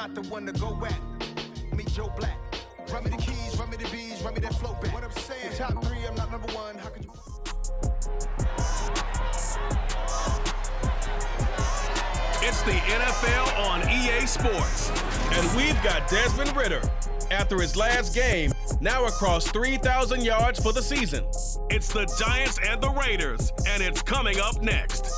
not the one to go at. Me, Joe Black. Run me the keys, run me the bees, run me that flow back. What I'm saying, top 3, I'm not number 1. How could you? It's the NFL on EA Sports. And we've got Desmond Ridder, after his last game, now across 3,000 yards for the season. It's the Giants and the Raiders, and it's coming up next.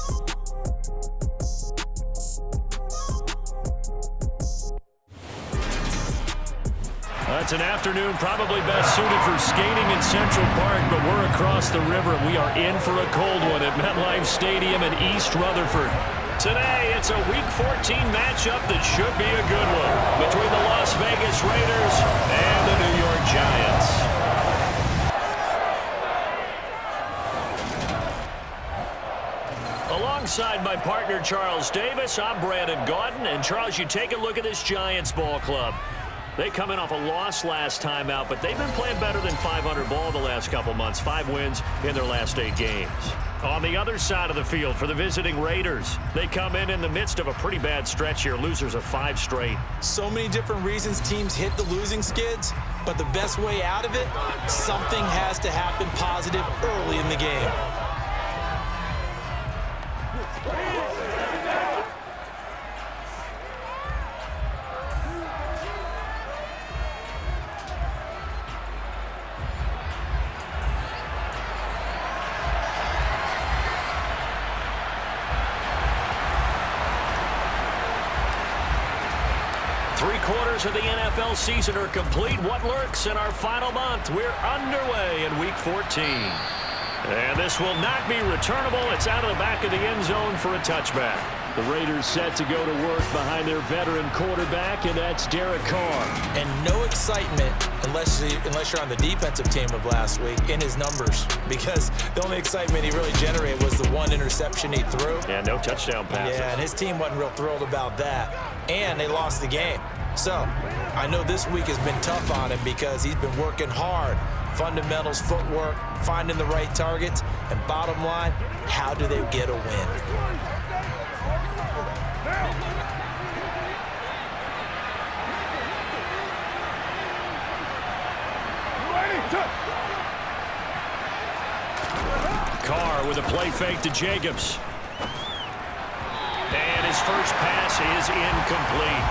It's an afternoon probably best suited for skating in Central Park, but we're across the river. We are in for a cold one at MetLife Stadium in East Rutherford. Today, it's a Week 14 matchup that should be a good one between the Las Vegas Raiders and the New York Giants. Alongside my partner, Charles Davis, I'm Brandon Gaudin. And, Charles, you take a look at this Giants ball club. They come in off a loss last time out, but they've been playing better than 500 ball the last couple months. 5 wins in their last 8 games. On the other side of the field for the visiting Raiders, they come in the midst of a pretty bad stretch here. Losers of 5 straight. So many different reasons teams hit the losing skids, but the best way out of it, something has to happen positive early in the game. 3/4 of the NFL season are complete. What lurks in our final month? We're underway in Week 14. And this will not be returnable. It's out of the back of the end zone for a touchback. The Raiders set to go to work behind their veteran quarterback, and that's Carr. And no excitement unless you're on the defensive team of last week in his numbers, because the only excitement he really generated was the 1 interception he threw. Yeah, no touchdown passes. Yeah, and his team wasn't real thrilled about that. And they lost the game. So I know this week has been tough on him because he's been working hard. Fundamentals, footwork, finding the right targets, and bottom line, how do they get a win? Carr with a play fake to Jacobs. And his first pass is incomplete.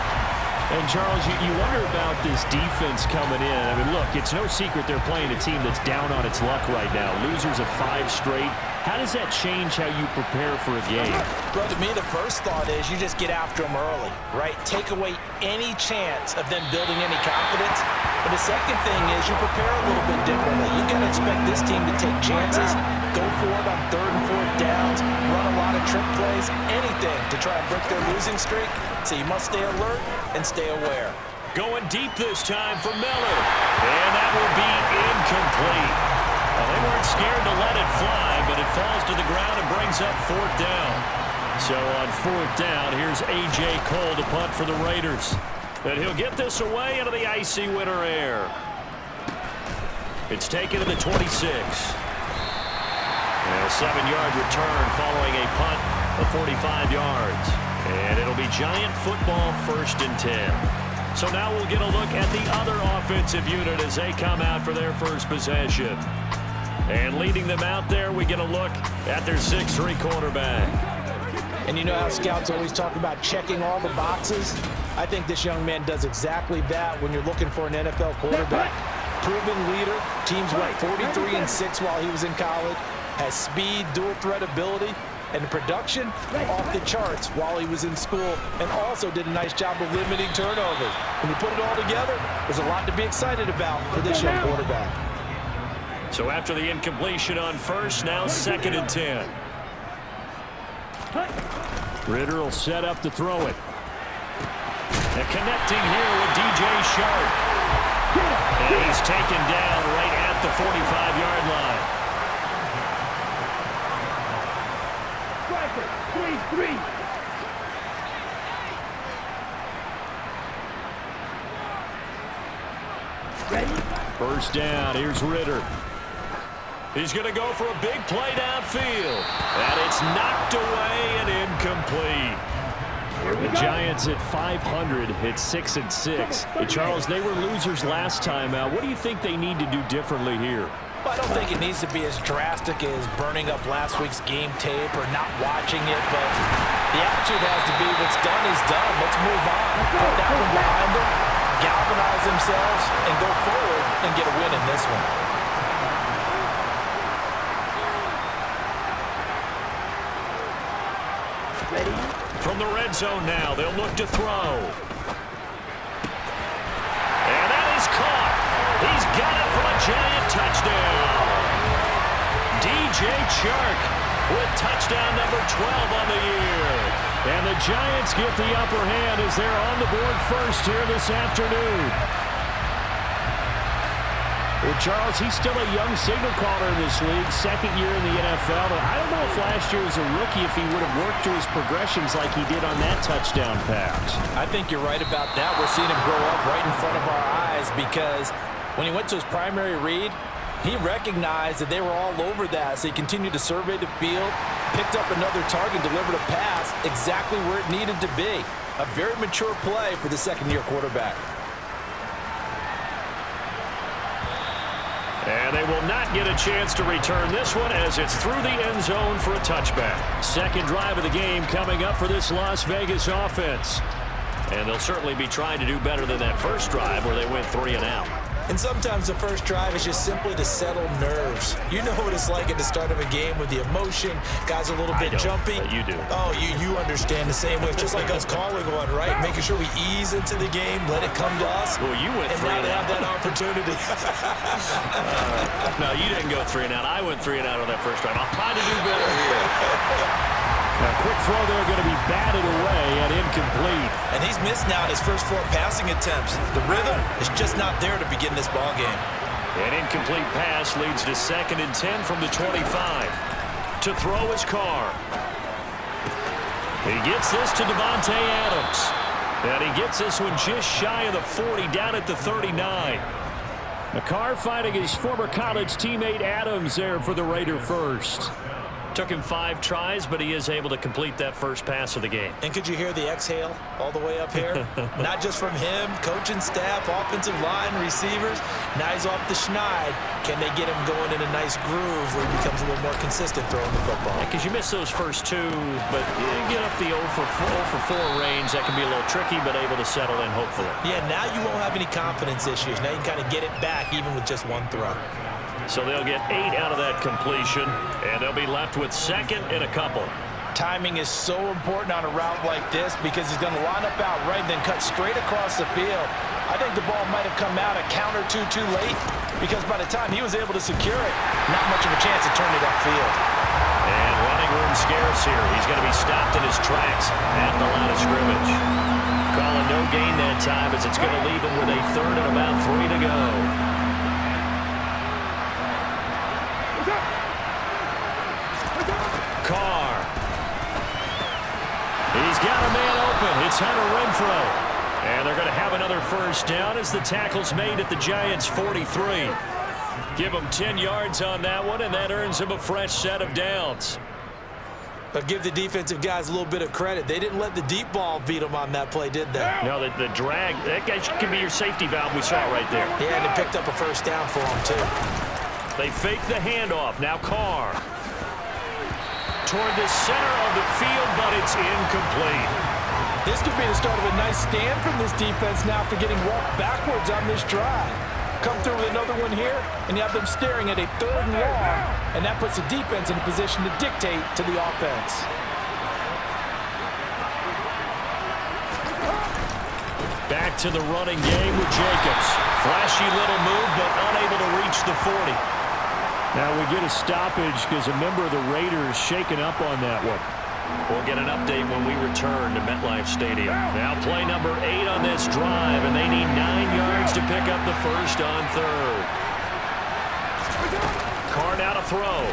And, Charles, you wonder about this defense coming in. I mean, look, it's no secret they're playing a team that's down on its luck right now. Losers of 5 straight. How does that change how you prepare for a game? Well, to me, the first thought is you just get after them early, right? Take away any chance of them building any confidence. But the second thing is you prepare a little bit differently. You got to expect this team to take chances, go for it on 3rd and 4th downs, run a lot of trick plays, anything to try and break their losing streak. So you must stay alert and stay aware. Going deep this time for Miller. And that will be incomplete. Well, they weren't scared to let it fly, but it falls to the ground and brings up 4th down. So on 4th down, here's A.J. Cole to punt for the Raiders. And he'll get this away into the icy winter air. It's taken to the 26. And a 7-yard return following a punt of 45 yards. And it'll be Giant football 1st and 10. So now we'll get a look at the other offensive unit as they come out for their first possession. And leading them out there, we get a look at their 6'3" quarterback. And you know how scouts always talk about checking all the boxes? I think this young man does exactly that when you're looking for an NFL quarterback. Proven leader. Teams went 43-6 while he was in college. Has speed, dual threat ability. And the production off the charts while he was in school, and also did a nice job of limiting turnovers. When you put it all together, there's a lot to be excited about for this young quarterback. So after the incompletion on 1st, now 2nd and 10. Ridder will set up to throw it. And connecting here with DJ Shark. And he's taken down right at the 45-yard line. 3. First down, here's Ridder. He's going to go for a big play downfield. And it's knocked away and incomplete. The Giants at 500 hit 6-6. And Charles, they were losers last time out. What do you think they need to do differently here? Well, I don't think it needs to be as drastic as burning up last week's game tape or not watching it, but the attitude has to be what's done is done. Let's move on. Put that one behind them, galvanize themselves, and go forward and get a win in this one. Ready? From the red zone now, they'll look to throw. And that is caught. He's got it for a giant touchdown. DJ Chark with touchdown number 12 on the year. And the Giants get the upper hand as they're on the board first here this afternoon. Well, Charles, he's still a young signal caller in this league, second year in the NFL. But I don't know if last year as a rookie if he would have worked through his progressions like he did on that touchdown pass. I think you're right about that. We're seeing him grow up right in front of our eyes because when he went to his primary read, he recognized that they were all over that. So he continued to survey the field, picked up another target, delivered a pass exactly where it needed to be. A very mature play for the second-year quarterback. And they will not get a chance to return this one as it's through the end zone for a touchback. Second drive of the game coming up for this Las Vegas offense. And they'll certainly be trying to do better than that first drive where they went 3 and out. And sometimes the first drive is just simply to settle nerves. You know what it's like at the start of a game with the emotion. Guys are a little bit jumpy. But you do. Oh, you understand the same way. It's just like us calling one, right? Making sure we ease into the game, let it come to us. Well, you went 3 and out. And now they have that opportunity. No, you didn't go 3 and out. I went 3 and out on that first drive. I'll try to do better here. Now, quick throw there going to be batted away and incomplete. And he's missed now in his first 4 passing attempts. The rhythm is just not there to begin this ball game. An incomplete pass leads to 2nd and 10 from the 25. To throw is Carr. He gets this to Devontae Adams. And he gets this one just shy of the 40, down at the 39. Carr fighting his former college teammate Adams there for the Raider first. Took him 5 tries, but he is able to complete that first pass of the game. And could you hear the exhale all the way up here? Not just from him, coaching staff, offensive line, receivers. Now he's off the schneid. Can they get him going in a nice groove where he becomes a little more consistent throwing the football? Because you miss those first 2, but you get up the 0 for 4 range. That can be a little tricky, but able to settle in, hopefully. Yeah, now you won't have any confidence issues. Now you can kind of get it back even with just 1 throw. So they'll get 8 out of that completion, and they'll be left with 2nd and a couple. Timing is so important on a route like this because he's going to line up out right and then cut straight across the field. I think the ball might have come out a count or 2 too late because by the time he was able to secure it, not much of a chance to turn it upfield. And running room scarce here. He's going to be stopped in his tracks at the line of scrimmage. Calling no gain that time as it's going to leave him with a 3rd and about 3 to go. Carr. He's got a man open. It's Hunter Renfrow. And they're going to have another first down as the tackle's made at the Giants' 43. Give him 10 yards on that one, and that earns him a fresh set of downs. But give the defensive guys a little bit of credit. They didn't let the deep ball beat them on that play, did they? No, the drag, that guy can be your safety valve. We saw it right there. Yeah, and they picked up a first down for him, too. They fake the handoff. Now Carr. Toward the center of the field, but it's incomplete. This could be the start of a nice stand from this defense now after getting walked backwards on this drive. Come through with another one here, and you have them staring at a 3rd and long, and that puts the defense in a position to dictate to the offense. Back to the running game with Jacobs. Flashy little move, but unable to reach the 40. Now we get a stoppage because a member of the Raiders shaken up on that one. We'll get an update when we return to MetLife Stadium. Now play number 8 on this drive, and they need 9 yards to pick up the first on 3rd. Carr now to throw.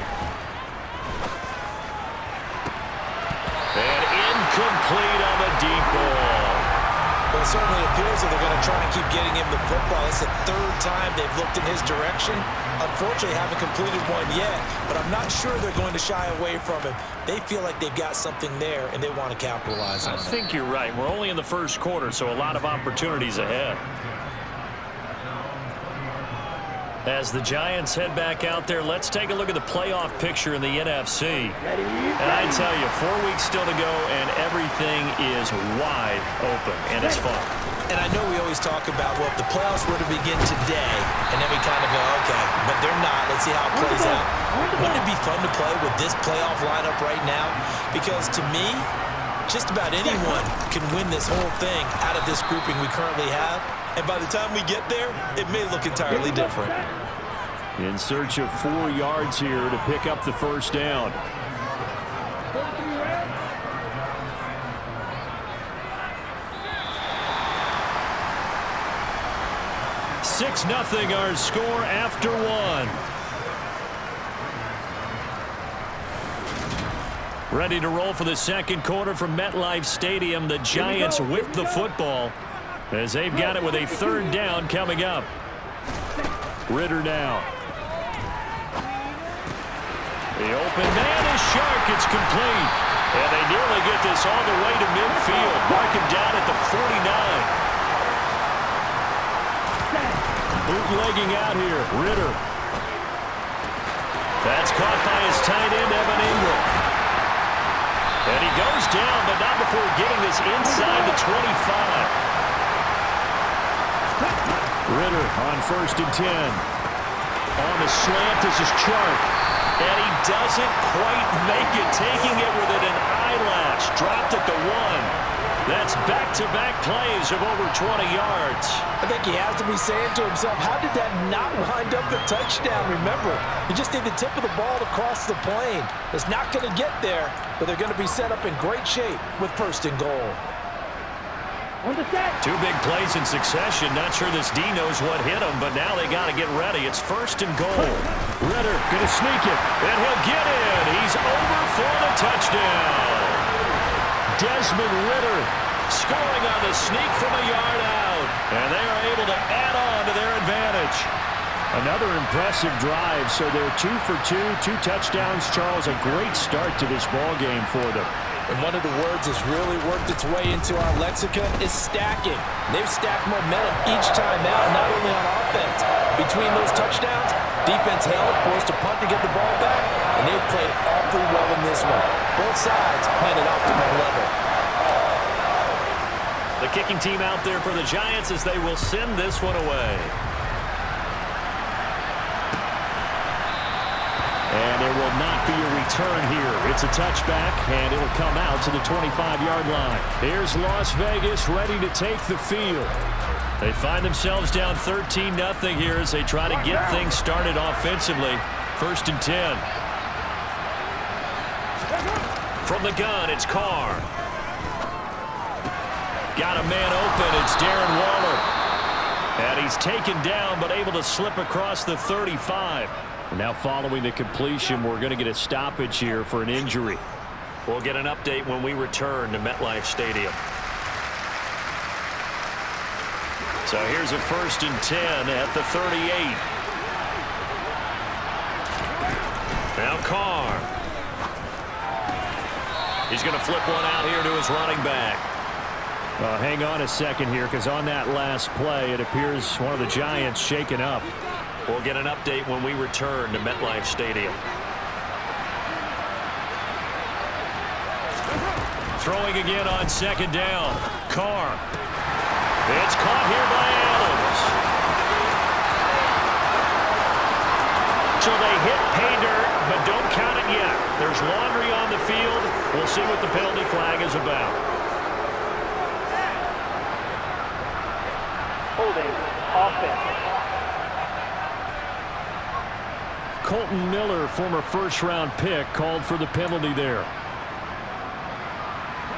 And incomplete on the deep ball. Well, it certainly appears that they're going to try and keep getting him the football. It's the third time they've looked in his direction. Unfortunately, haven't completed one yet, but I'm not sure they're going to shy away from him. They feel like they've got something there, and they want to capitalize on it. I think you're right. We're only in the first quarter, so a lot of opportunities ahead. As the Giants head back out there, let's take a look at the playoff picture in the NFC. And I tell you, 4 weeks still to go, and everything is wide open, and it's fun. And I know we always talk about, well, if the playoffs were to begin today, and then we kind of go, okay, but they're not. Let's see how it plays out. Wouldn't it be fun to play with this playoff lineup right now? Because to me, just about anyone can win this whole thing out of this grouping we currently have. And by the time we get there, it may look entirely different. In search of 4 yards here to pick up the first down. Six 0 our score after 1. Ready to roll for the second quarter from MetLife Stadium. The Giants whip the football as they've got it with a third down coming up. Ritter now. The open man is Shark. It's complete. And they nearly get this all the way to midfield. Mark him down at the 49. Bootlegging out here. Ritter. That's caught by his tight end, Evan Ingram. And he goes down, but not before getting this inside the 25. Ritter on 1st and 10. On the slant, this is Chark. And he doesn't quite make it, taking it within an eyelash. Dropped at the 1. That's back-to-back plays of over 20 yards. I think he has to be saying to himself, how did that not wind up the touchdown? Remember, you just need the tip of the ball to cross the plane. It's not going to get there, but they're going to be set up in great shape with 1st and goal. 2 big plays in succession. Not sure this D knows what hit him, but now they got to get ready. It's 1st and goal. Ritter going to sneak it, and he'll get in. He's over for the touchdown. Desmond Ritter scoring on the sneak from a yard out, and they are able to add on to their advantage. Another impressive drive, so they're 2 for 2, 2 touchdowns. Charles, a great start to this ball game for them. And one of the words that's really worked its way into our lexicon is stacking. They've stacked momentum each time out, not only on offense. Between those touchdowns, defense held, forced a punt to get the ball back, and they've played awfully well in this one. Both sides playing at optimal level. The kicking team out there for the Giants as they will send this one away. And there will not be a return here. It's a touchback, and it'll come out to the 25-yard line. Here's Las Vegas ready to take the field. They find themselves down 13-0 here as they try to get things started offensively. 1st and 10. From the gun, it's Carr. Got a man open. It's Darren Waller. And he's taken down, but able to slip across the 35. Now following the completion, we're going to get a stoppage here for an injury. We'll get an update when we return to MetLife Stadium. So here's a 1st and 10 at the 38. Now Carr. He's going to flip one out here to his running back. Hang on a second here, because on that last play, it appears one of the Giants shaken up. We'll get an update when we return to MetLife Stadium. Throwing again on 2nd down. Carr. It's caught here by Adams. So they hit pay dirt, but don't count it yet. There's laundry on the field. We'll see what the penalty flag is about. Holding offense. Colton Miller, former first-round pick, called for the penalty there.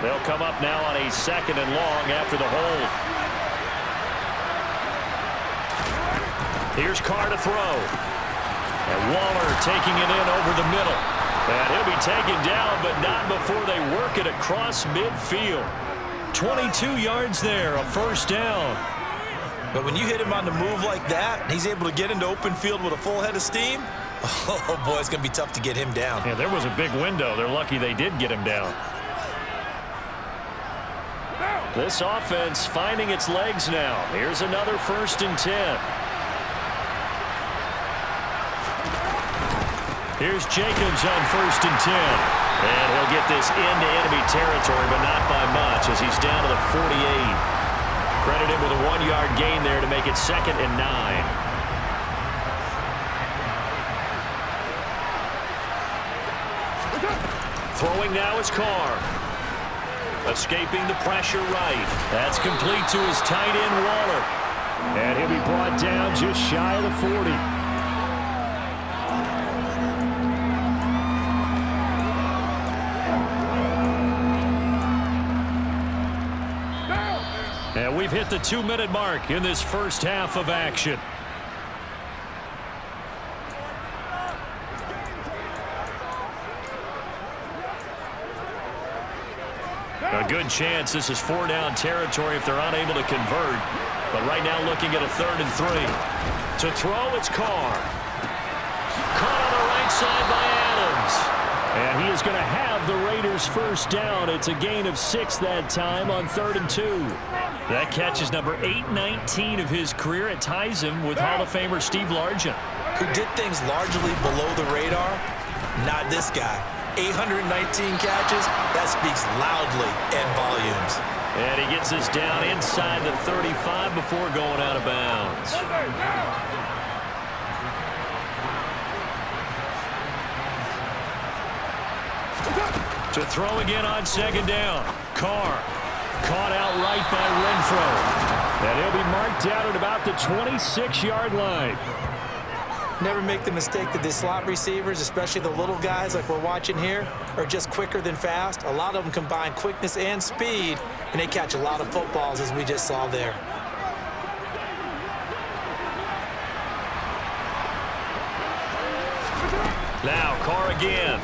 They'll come up now on a 2nd and long after the hold. Here's Carr to throw. And Waller taking it in over the middle. And he'll be taken down, but not before they work it across midfield. 22 yards there, a first down. But when you hit him on the move like that, and he's able to get into open field with a full head of steam, oh boy, it's going to be tough to get him down. Yeah, there was a big window. They're lucky they did get him down. This offense finding its legs now. Here's another 1st and 10. Here's Jacobs on 1st and 10. And he'll get this into enemy territory, but not by much as he's down to the 48. Credited with a 1-yard gain there to make it 2nd and 9. Throwing now is Carr. Escaping the pressure right. That's complete to his tight end, Waller. And he'll be brought down just shy of the 40. And we've hit the 2-minute mark in this first half of action. A good chance this is 4-down territory if they're unable to convert. But right now looking at a 3rd and 3. To throw, it's Carr. Caught on the right side by Adams. And he is going to have the Raiders first down. It's a gain of 6 that time on 3rd and 2. That catch is number 819 of his career. It ties him with Hall of Famer Steve Largent, who did things largely below the radar. Not this guy. 819 catches, that speaks loudly in volumes. And he gets us down inside the 35 before going out of bounds. To throw again on 2nd down. Carr caught outright by Renfro. And he'll be marked down at about the 26-yard line. Never make the mistake that the slot receivers, especially the little guys like we're watching here, are just quicker than fast. A lot of them combine quickness and speed, and they catch a lot of footballs, as we just saw there. Now Carr again.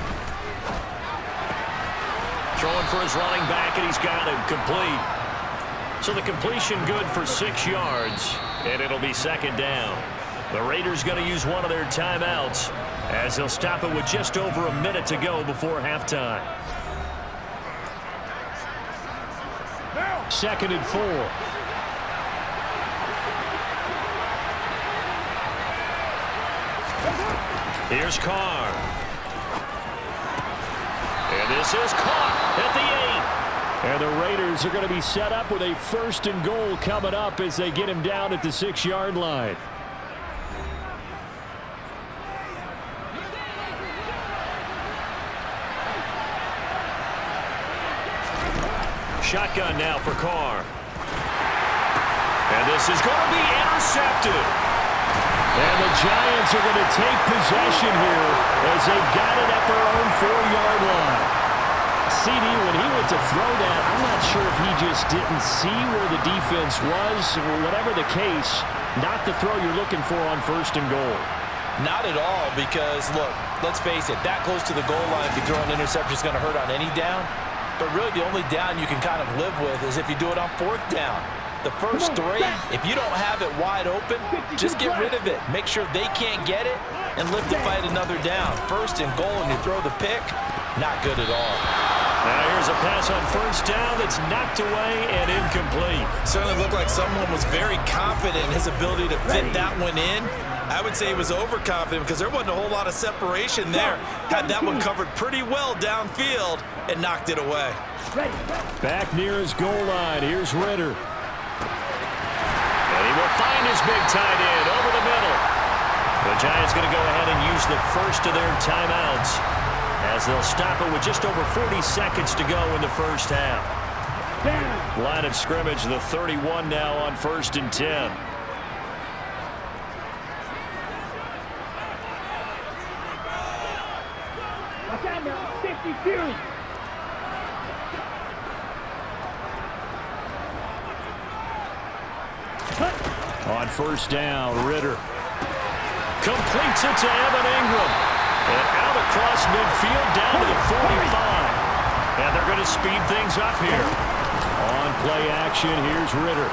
Throwing for his running back, and he's got him complete. So the completion good for 6 yards, and it'll be 2nd down. The Raiders going to use one of their timeouts as they'll stop it with just over a minute to go before halftime. 2nd and 4. Here's Carr. And this is caught at the 8. And the Raiders are going to be set up with a 1st and goal coming up as they get him down at the 6-yard line. Shotgun now for Carr. And this is going to be intercepted. And the Giants are going to take possession here as they've got it at their own 4-yard line. CD, when he went to throw that, I'm not sure if he just didn't see where the defense was. Whatever the case, not the throw you're looking for on 1st and goal. Not at all, because, look, let's face it, that close to the goal line, if you throw an interception, is going to hurt on any down. But really, the only down you can kind of live with is if you do it on 4th down. The first 3, if you don't have it wide open, just get rid of it. Make sure they can't get it and live to fight another down. 1st and goal, and you throw the pick, not good at all. Now here's a pass on 1st down that's knocked away and incomplete. Certainly looked like someone was very confident in his ability to fit that one in. I would say he was overconfident because there wasn't a whole lot of separation there. Had that one covered pretty well downfield and knocked it away. Back near his goal line, here's Ritter. And he will find his big tight end over the middle. The Giants going to go ahead and use the first of their timeouts as they'll stop it with just over 40 seconds to go in the first half. Line of scrimmage, the 31 now on 1st and 10. On 1st down, Ritter completes it to Evan Ingram. And out across midfield down to the 45. And they're going to speed things up here. On play action, here's Ritter.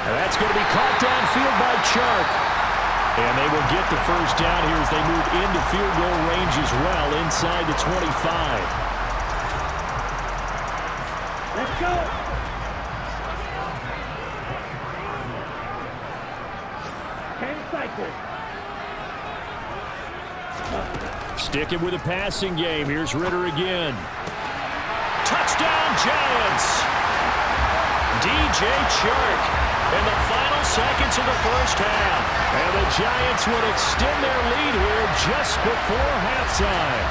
And that's going to be caught downfield by Chang. And they will get the first down here as they move into field goal range as well, inside the 25. Let's go. Sticking with a passing game. Here's Ritter again. Touchdown, Giants! DJ Chark in the final seconds of the first half. And the Giants would extend their lead here just before halftime.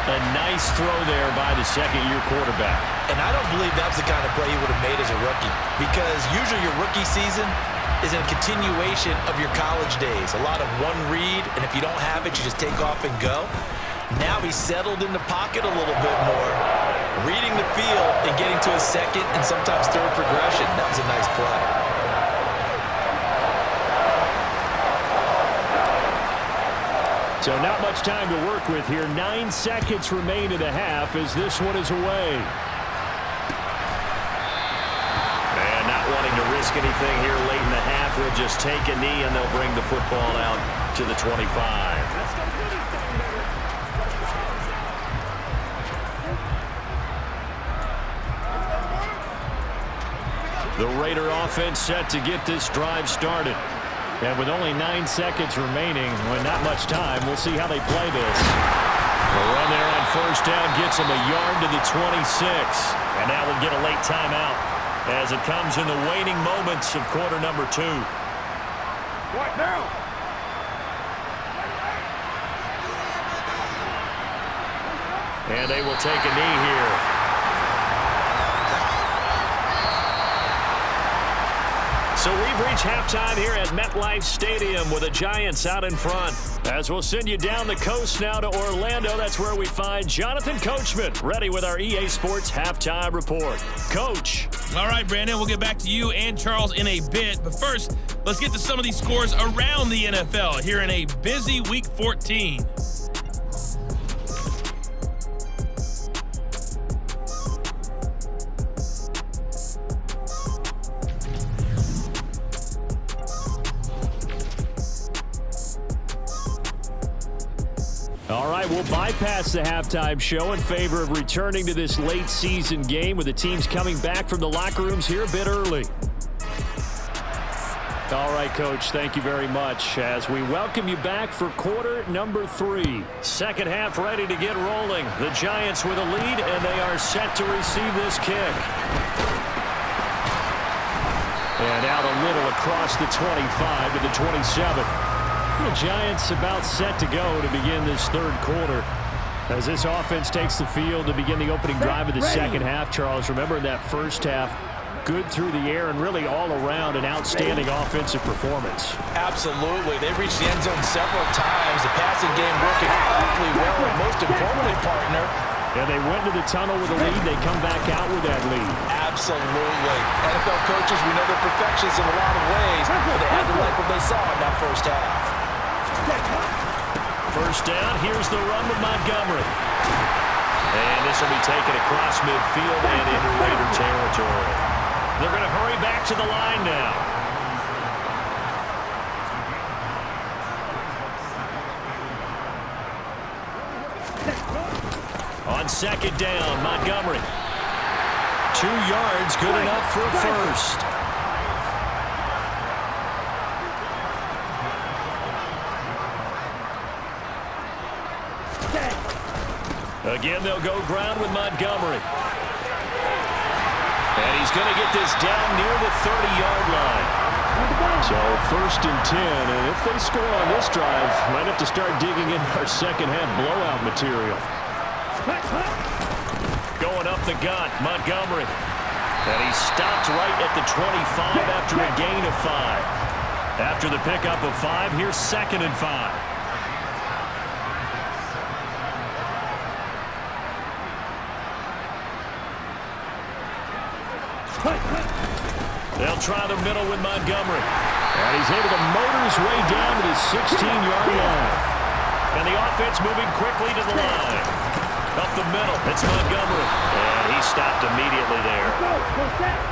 A nice throw there by the second-year quarterback. And I don't believe that was the kind of play he would have made as a rookie, because usually your rookie season is a continuation of your college days. A lot of one read, and if you don't have it, you just take off and go. Now he's settled in the pocket a little bit more, reading the field and getting to his second and sometimes third progression. That was a nice play. So not much time to work with here. 9 seconds remain in the half as this one is away. And not wanting to risk anything here late in the half, we'll just take a knee and they'll bring the football out to the 25. The Raider offense set to get this drive started. And with only 9 seconds remaining, with not much time, we'll see how they play this. The run there on first down gets them a yard to the 26. And now we'll get a late timeout as it comes in the waning moments of quarter number 2. Right now. And they will take a knee here. So we've reached halftime here at MetLife Stadium with the Giants out in front. As we'll send you down the coast now to Orlando, that's where we find Jonathan Coachman ready with our EA Sports Halftime Report. Coach. All right, Brandon, we'll get back to you and Charles in a bit. But first, let's get to some of these scores around the NFL here in a busy Week 14. All right, we'll bypass the halftime show in favor of returning to this late season game with the teams coming back from the locker rooms here a bit early. All right, Coach, thank you very much as we welcome you back for quarter number 3. Second half ready to get rolling. The Giants with a lead, and they are set to receive this kick. And out a little across the 25 to the 27. The Giants about set to go to begin this third quarter as this offense takes the field to begin the opening drive of the second half. Charles, remember in that first half, good through the air and really all around an outstanding offensive performance. Absolutely. They reached the end zone several times. The passing game working awfully well, and most importantly, partner. Yeah, they went to the tunnel with a lead. They come back out with that lead. Absolutely. NFL coaches, we know they're perfectionists in a lot of ways, but they had to like what they saw in that first half. First down, here's the run with Montgomery. And this will be taken across midfield and into Raider territory. They're going to hurry back to the line now. On second down, Montgomery. 2 yards, good enough for a first. Again, they'll go ground with Montgomery. And he's going to get this down near the 30-yard line. So first and 10, and if they score on this drive, might have to start digging in our second half blowout material. Going up the gut, Montgomery. And he stopped right at the 25 after a gain of 5. After the pickup of 5, here's second and 5. They'll try the middle with Montgomery. And he's able to motor his way down to the 16-yard line. And the offense moving quickly to the line. A the middle. It's Montgomery. And he stopped immediately there.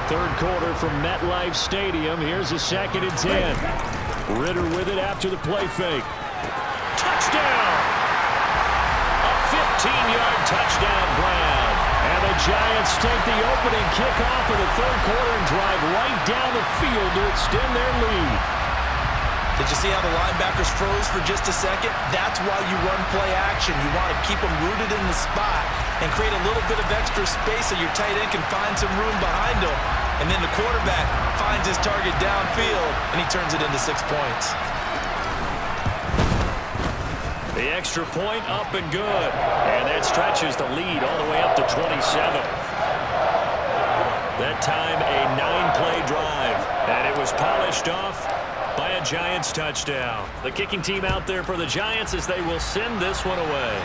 Third quarter from MetLife Stadium. Here's a 2nd and 10. Ritter with it after the play fake. Touchdown! A 15-yard touchdown grab. And the Giants take the opening kickoff of the third quarter and drive right down the field to extend their lead. Did you see how the linebackers froze for just a second? That's why you run play action. You want to keep them rooted in the spot and create a little bit of extra space so your tight end can find some room behind him. And then the quarterback finds his target downfield, and he turns it into 6 points. The extra point up and good. And that stretches the lead all the way up to 27. That time a 9-play drive. And it was polished off by a Giants touchdown. The kicking team out there for the Giants as they will send this one away.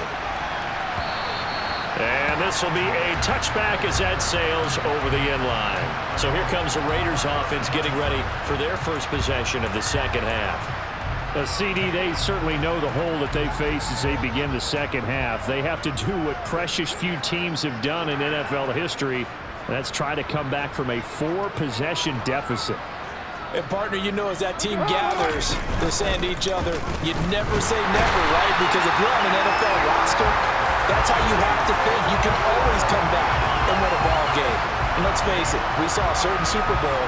And this will be a touchback as that sails over the end line. So here comes the Raiders offense getting ready for their first possession of the second half. CD, they certainly know the hole that they face as they begin the second half. They have to do what precious few teams have done in NFL history. That's try to come back from a 4-possession deficit. And partner, you know, as that team gathers, they're saying to each other, you never say never, right? Because if you're on an NFL roster, that's how you have to think. You can always come back and win a ball game. And let's face it, we saw a certain Super Bowl,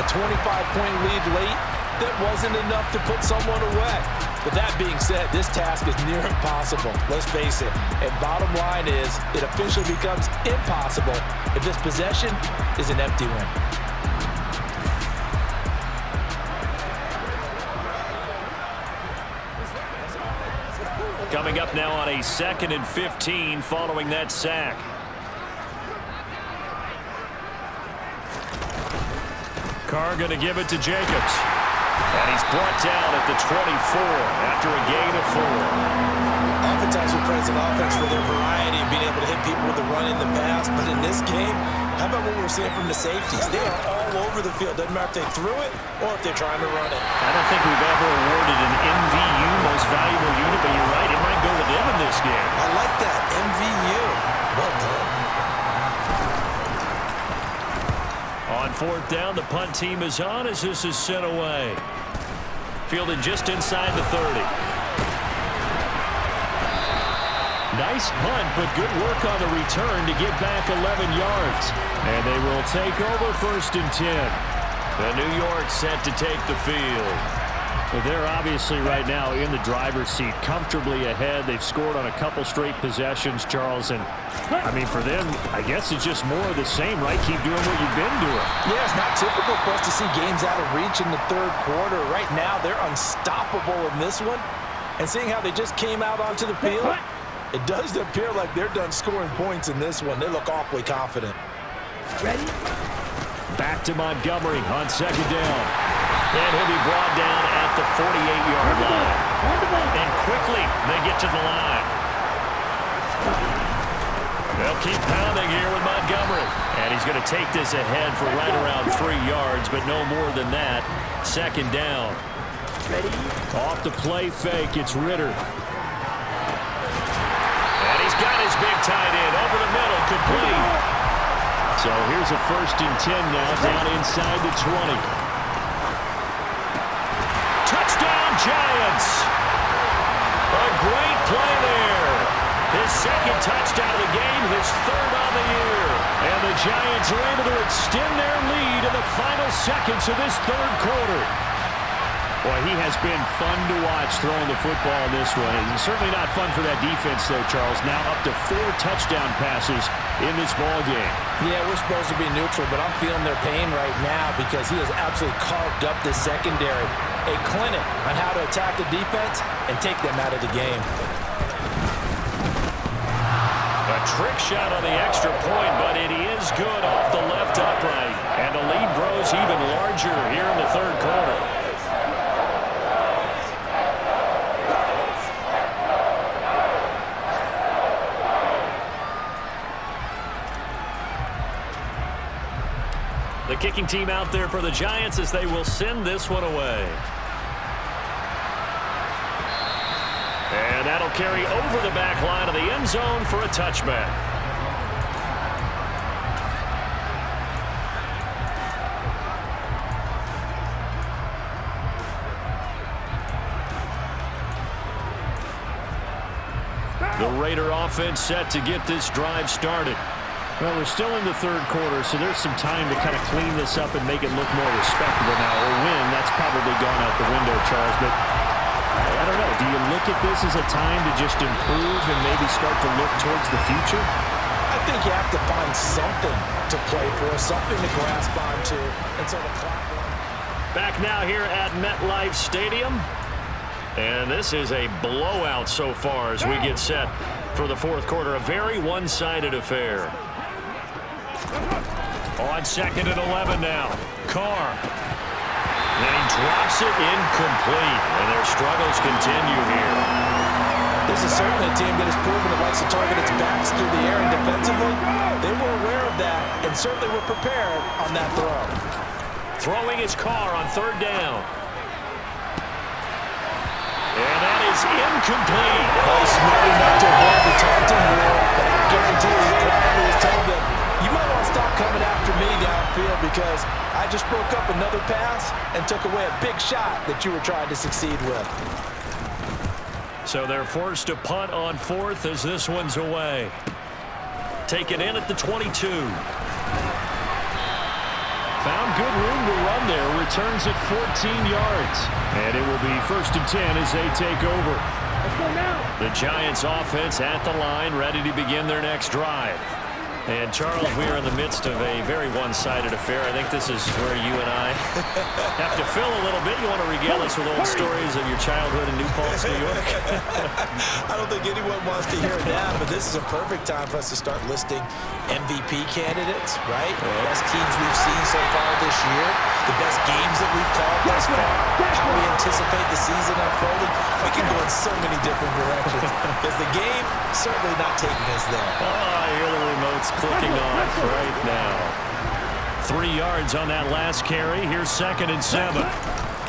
a 25-point lead late, that wasn't enough to put someone away. But that being said, this task is near impossible. Let's face it. And bottom line is, it officially becomes impossible if this possession is an empty one. Coming up now on a 2nd and 15 following that sack. Carr going to give it to Jacobs. And he's brought down at the 24 after a gain of 4. Oftentimes we praise an offense for their variety and being able to hit people with the run in the pass. But in this game, how about what we're seeing from the safeties? They are all over the field. Doesn't matter if they threw it or if they're trying to run it. I don't think we've ever awarded an MVU, most valuable unit, but you're right, it might go to them in this game. I like that, MVU. Well done. On 4th down, the punt team is on as this is sent away. Fielded just inside the 30. Nice punt, but good work on the return to get back 11 yards. And they will take over 1st and 10. The New York set to take the field. Well, they're obviously right now in the driver's seat, comfortably ahead. They've scored on a couple straight possessions, Charles. And, I mean, for them, I guess it's just more of the same, right? Keep doing what you've been doing. Yeah, it's not typical for us to see games out of reach in the third quarter. Right now, they're unstoppable in this one. And seeing how they just came out onto the field, it does appear like they're done scoring points in this one. They look awfully confident. Ready? Back to Montgomery on 2nd down. And he'll be brought down at the 48-yard line. And quickly, they get to the line. They'll keep pounding here with Montgomery. And he's going to take this ahead for right around 3 yards, but no more than that. 2nd down. Ready? Off the play fake, it's Ritter. And he's got his big tight end over the middle, complete. So here's a 1st and 10 now, down inside the 20. Touchdown, Giants! A great play there. His 2nd touchdown of the game, his 3rd on the year. And the Giants are able to extend their lead in the final seconds of this 3rd quarter. Boy, he has been fun to watch throwing the football in this one. It's certainly not fun for that defense, though, Charles. Now up to 4 touchdown passes in this ball game. Yeah, we're supposed to be neutral, but I'm feeling their pain right now because he has absolutely carved up this secondary. A clinic on how to attack the defense and take them out of the game. A trick shot on the extra point, but it is good off the left upright. And the lead grows even larger here in the 3rd quarter. The kicking team out there for the Giants as they will send this one away. And that'll carry over the back line of the end zone for a touchback. The Raider offense set to get this drive started. Well, we're still in the third quarter, so there's some time to kind of clean this up and make it look more respectable now. Or win, that's probably gone out the window, Charles. But I don't know. Do you look at this as a time to just improve and maybe start to look towards the future? I think you have to find something to play for, something to grasp onto, and so the clock. Back now here at MetLife Stadium. And this is a blowout so far as we get set for the fourth quarter. A very one-sided affair. On 2nd and 11 now. Carr. And he drops it incomplete. And their struggles continue here. This is certainly a team that has proven it likes to target its backs through the air and defensively. They were aware of that and certainly were prepared on that throw. Throwing is Carr on 3rd down. And that is incomplete. Well, he's smart enough to avoid the taunting war, but I guarantee you, quietly was told them, you might want to stop coming after me downfield because I just broke up another pass and took away a big shot that you were trying to succeed with. So they're forced to punt on 4th as this one's away. Taken in at the 22. Found good room to run there. Returns at 14 yards. And it will be 1st and 10 as they take over. The Giants offense at the line, ready to begin their next drive. And, Charles, we are in the midst of a very one-sided affair. I think this is where you and I have to fill a little bit. You want to regale us with old stories of your childhood in New Paltz, New York? I don't think anyone wants to hear that, but this is a perfect time for us to start listing MVP candidates, right? The best teams we've seen so far this year, the best games that we've called thus far, how we anticipate the season unfolding. We can go in so many different directions because the game certainly not taking us there. Oh, I hear the remotes clicking off right now. 3 yards on that last carry. Here's 2nd and 7.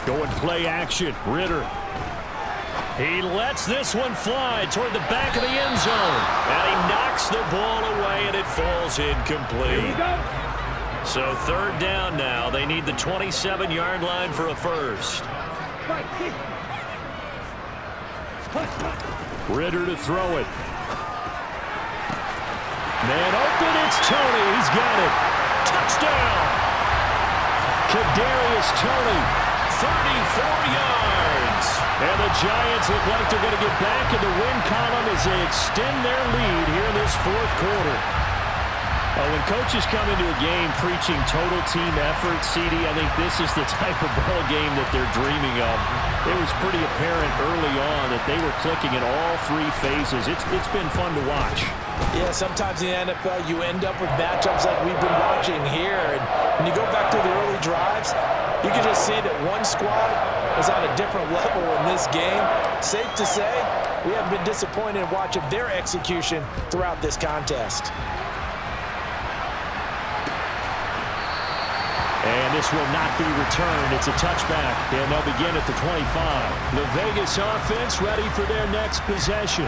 Going play action. Ritter. He lets this one fly toward the back of the end zone. And he knocks the ball away, and it falls incomplete. So 3rd down now. They need the 27-yard line for a first. Ritter to throw it. Man open, it's Tony. He's got it. Touchdown. Kadarius Toney, 34 yards. And the Giants look like they're going to get back in the win column as they extend their lead here in this 4th quarter. When coaches come into a game preaching total team effort, CD, I think this is the type of ball game that they're dreaming of. It was pretty apparent early on that they were clicking in all 3 phases. It's been fun to watch. Yeah, sometimes in the NFL you end up with matchups like we've been watching here. And when you go back to the early drives, you can just see that one squad was on a different level in this game. Safe to say, we haven't been disappointed in watching their execution throughout this contest. And this will not be returned. It's a touchback, and they'll begin at the 25. The Vegas offense ready for their next possession.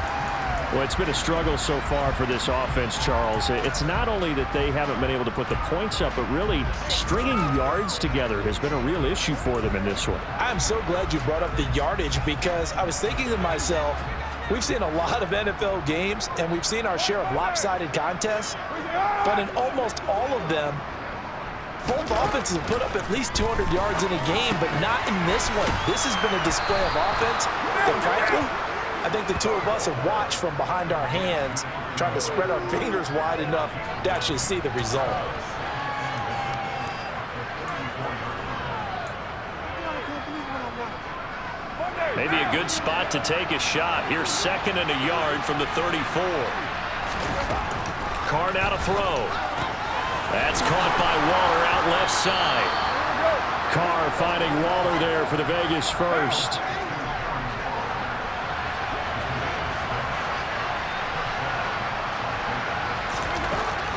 Well, it's been a struggle so far for this offense, Charles. It's not only that they haven't been able to put the points up, but really stringing yards together has been a real issue for them in this one. I'm so glad you brought up the yardage because I was thinking to myself, we've seen a lot of NFL games, and we've seen our share of lopsided contests, but in almost all of them, both offenses have put up at least 200 yards in a game, but not in this one. This has been a display of offense that, frankly, I think the two of us have watched from behind our hands, trying to spread our fingers wide enough to actually see the result. Maybe a good spot to take a shot. Here's 2nd and a yard from the 34. Carr now to throw. That's caught by Waller out left side. Carr finding Waller there for the Vegas first.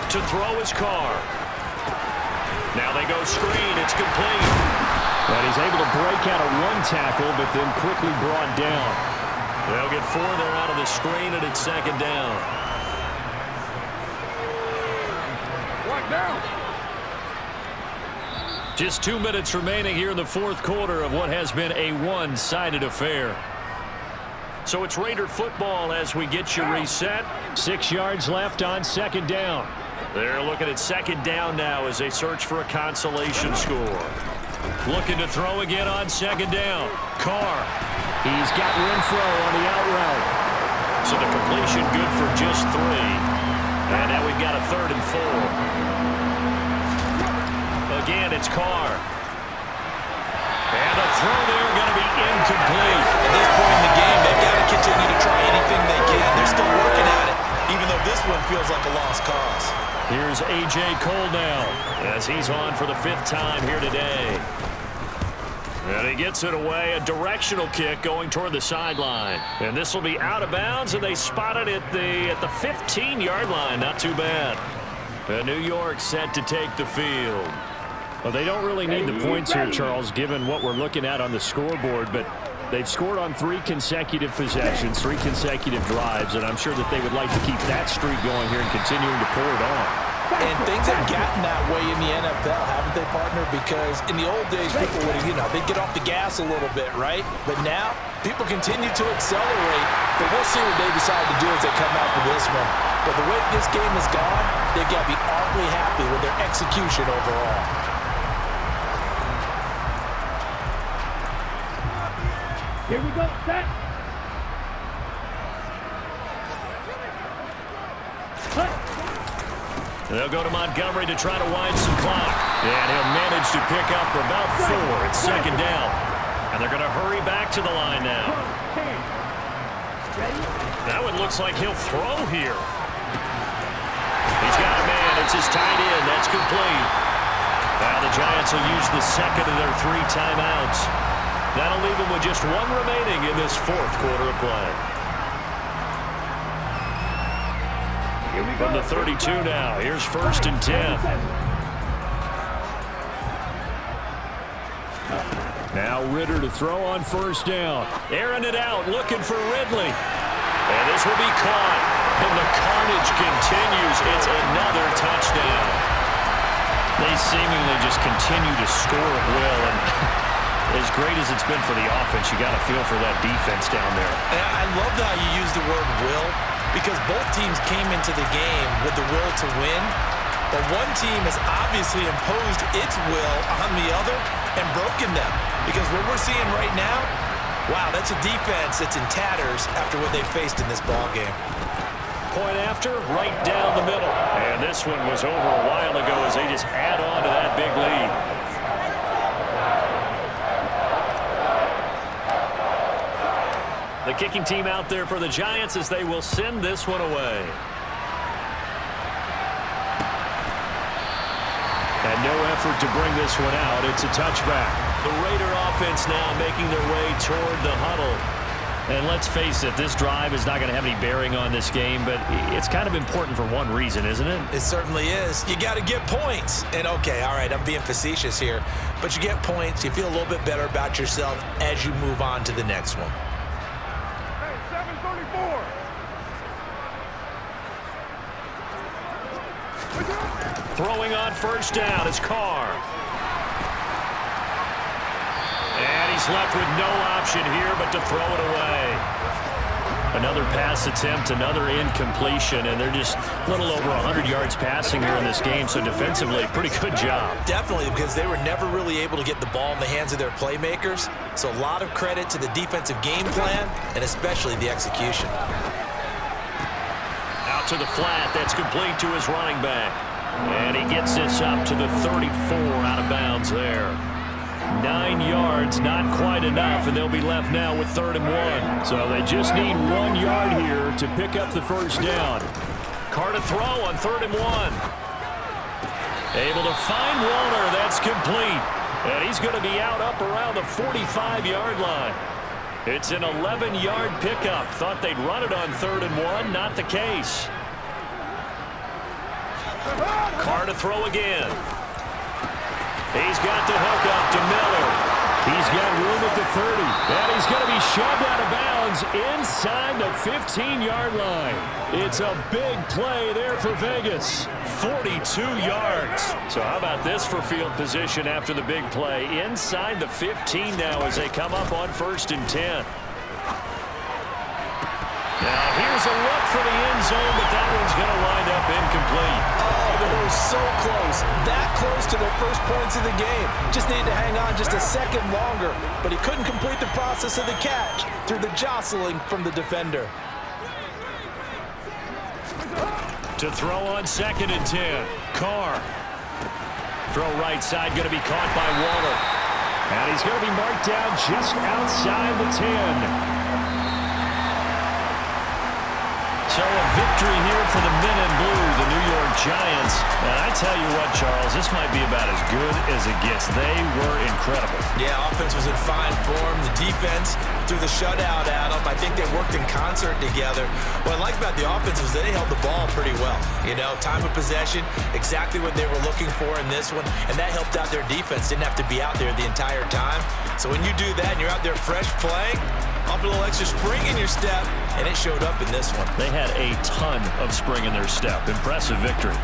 To throw is Carr. Now they go screen. It's complete. And he's able to break out of one tackle, but then quickly brought down. They'll get 4 there out of the screen, and it's second down. Just 2 minutes remaining here in the fourth quarter of what has been a one-sided affair. So it's Raider football as we get you reset. 6 yards left on second down. They're looking at second down now as they search for a consolation score. Looking to throw again on second down. Carr. He's got Renfro on the out route. So the completion good for just 3. And now we've got a 3rd and 4. Again, it's Carr. And the throw there going to be incomplete. At this point in the game, they've got to continue to try anything they can. They're still working at it, even though this one feels like a lost cause. Here's A.J. Cole now as he's on for the 5th time here today. And he gets it away, a directional kick going toward the sideline. And this will be out of bounds, and they spot it at the 15-yard line. Not too bad. And New York set to take the field. Well, they don't really need the points here, Charles, given what we're looking at on the scoreboard, but they've scored on 3 consecutive possessions, 3 consecutive drives, and I'm sure that they would like to keep that streak going here and continuing to pour it on. And things have gotten that way in the NFL, haven't they, partner? Because in the old days, people would, they'd get off the gas a little bit, right? But now, people continue to accelerate, but we'll see what they decide to do as they come out for this one. But the way this game has gone, they've got to be awfully happy with their execution overall. Here we go, set. They'll go to Montgomery to try to wind some clock. And he'll manage to pick up about 4. It's second down. And they're going to hurry back to the line now. That one looks like he'll throw here. He's got a man. It's his tight end. That's complete. Now the Giants will use the second of their 3 timeouts. That'll leave them with just 1 remaining in this fourth quarter of play. From the 32 now, here's 1st and 10. Now Ritter to throw on first down. Airing it out, looking for Ridley. And this will be caught. And the carnage continues. It's another touchdown. They seemingly just continue to score at will. And as great as it's been for the offense, you got to feel for that defense down there. And I love how you use the word will, because both teams came into the game with the will to win, but one team has obviously imposed its will on the other and broken them. Because what we're seeing right now, wow, that's a defense that's in tatters after what they faced in this ballgame. Point after, right down the middle. And this one was over a while ago as they just add on to that big lead. The kicking team out there for the Giants as they will send this one away. And no effort to bring this one out. It's a touchback. The Raider offense now making their way toward the huddle. And let's face it, this drive is not going to have any bearing on this game, but it's kind of important for one reason, isn't it? It certainly is. You got to get points. And okay, all right, I'm being facetious here, but you get points, you feel a little bit better about yourself as you move on to the next one. Hey, 734. Throwing on first down is Carr. And he's left with no option here but to throw it away. Another pass attempt, another incompletion, and they're just a little over 100 yards passing here in this game, so defensively, pretty good job. Definitely, because they were never really able to get the ball in the hands of their playmakers, so a lot of credit to the defensive game plan and especially the execution. Out to the flat, that's complete to his running back. And he gets this up to the 34 out of bounds there. 9 yards, not quite enough, and they'll be left now with 3rd and 1. So they just need 1 yard here to pick up the first down. Carr to throw on 3rd and 1. Able to find Warner, that's complete. And he's going to be out up around the 45-yard line. It's an 11-yard pickup. Thought they'd run it on 3rd and 1, not the case. Carr to throw again. He's got the hook up to Miller. He's got room at the the 30. And he's going to be shoved out of bounds inside the 15-yard line. It's a big play there for Vegas. 42 yards. So how about this for field position after the big play? Inside the 15 now as they come up on 1st and 10. Now here's a look for the end zone, but that one's going to wind up incomplete. Oh, they were so close. That close to their first points of the game. Just needed to hang on just a second longer, but he couldn't complete the process of the catch through the jostling from the defender. To throw on 2nd and 10. Carr. Throw right side, going to be caught by Waller. And he's going to be marked down just outside the 10. So a victory here for the men in blue, the New York Giants. And I tell you what, Charles, this might be about as good as it gets. They were incredible. Yeah, offense was in fine form. The defense threw the shutout at them. I think they worked in concert together. What I like about the offense was they held the ball pretty well. You know, time of possession, exactly what they were looking for in this one. And that helped out their defense. Didn't have to be out there the entire time. So when you do that and you're out there fresh playing, up a little extra spring in your step, and it showed up in this one. They had a ton of spring in their step. Impressive victory.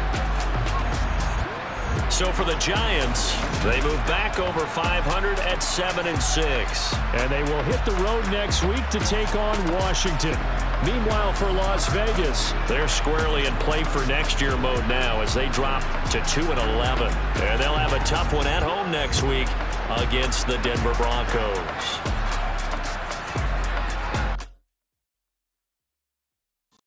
So for the Giants, they move back over 500 at 7-6. And they will hit the road next week to take on Washington. Meanwhile, for Las Vegas, they're squarely in play for next year mode now as they drop to 2-11. And they'll have a tough one at home next week against the Denver Broncos.